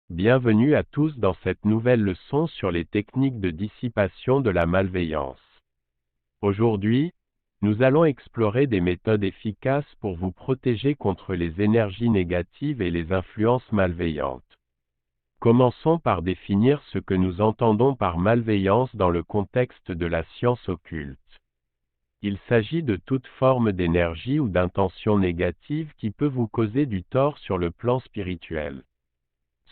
Bienvenue à tous dans cette nouvelle leçon sur les techniques de dissipation de la malveillance. Aujourd'hui, nous allons explorer des méthodes efficaces pour vous protéger contre les énergies négatives et les influences malveillantes. Commençons par définir ce que nous entendons par malveillance dans le contexte de la science occulte. Il s'agit de toute forme d'énergie ou d'intention négative qui peut vous causer du tort sur le plan spirituel.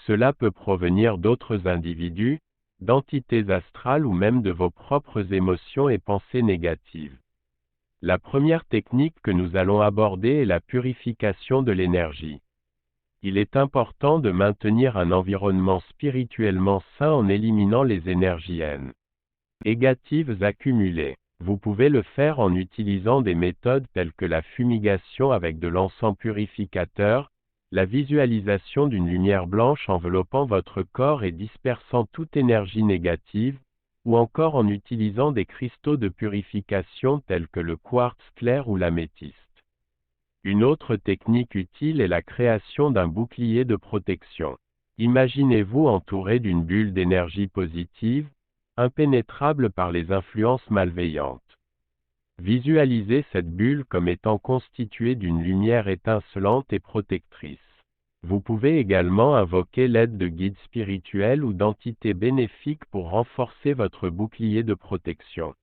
Cela peut provenir d'autres individus, d'entités astrales ou même de vos propres émotions et pensées négatives. La première technique que nous allons aborder est la purification de l'énergie. Il est important de maintenir un environnement spirituellement sain en éliminant les énergies négatives accumulées. Vous pouvez le faire en utilisant des méthodes telles que la fumigation avec de l'encens purificateur, la visualisation d'une lumière blanche enveloppant votre corps et dispersant toute énergie négative, ou encore en utilisant des cristaux de purification tels que le quartz clair ou l'améthyste. Une autre technique utile est la création d'un bouclier de protection. Imaginez-vous entouré d'une bulle d'énergie positive, impénétrable par les influences malveillantes. Visualisez cette bulle comme étant constituée d'une lumière étincelante et protectrice. Vous pouvez également invoquer l'aide de guides spirituels ou d'entités bénéfiques pour renforcer votre bouclier de protection.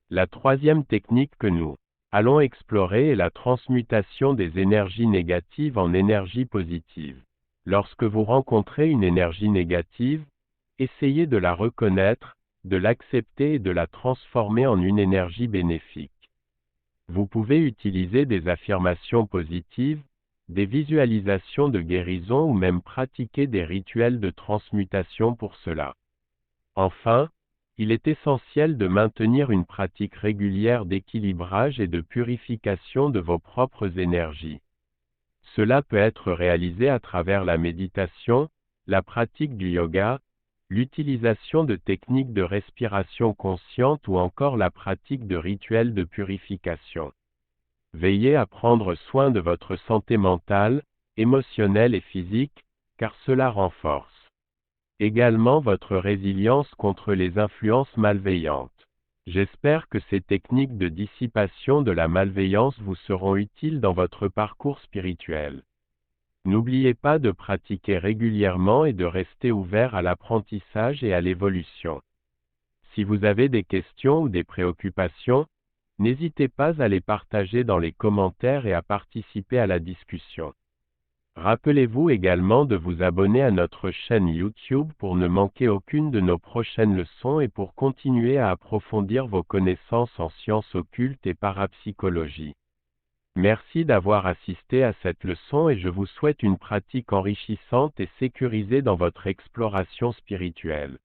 La troisième technique que nous allons explorer est la transmutation des énergies négatives en énergie positive. Lorsque vous rencontrez une énergie négative, essayez de la reconnaître, de l'accepter et de la transformer en une énergie bénéfique. Vous pouvez utiliser des affirmations positives, des visualisations de guérison ou même pratiquer des rituels de transmutation pour cela. Enfin, il est essentiel de maintenir une pratique régulière d'équilibrage et de purification de vos propres énergies. Cela peut être réalisé à travers la méditation, la pratique du yoga, l'utilisation de techniques de respiration consciente ou encore la pratique de rituels de purification. Veillez à prendre soin de votre santé mentale, émotionnelle et physique, car cela renforce également votre résilience contre les influences malveillantes. J'espère que ces techniques de dissipation de la malveillance vous seront utiles dans votre parcours spirituel. N'oubliez pas de pratiquer régulièrement et de rester ouvert à l'apprentissage et à l'évolution. Si vous avez des questions ou des préoccupations, n'hésitez pas à les partager dans les commentaires et à participer à la discussion. Rappelez-vous également de vous abonner à notre chaîne YouTube pour ne manquer aucune de nos prochaines leçons et pour continuer à approfondir vos connaissances en sciences occultes et parapsychologie. Merci d'avoir assisté à cette leçon et je vous souhaite une pratique enrichissante et sécurisée dans votre exploration spirituelle.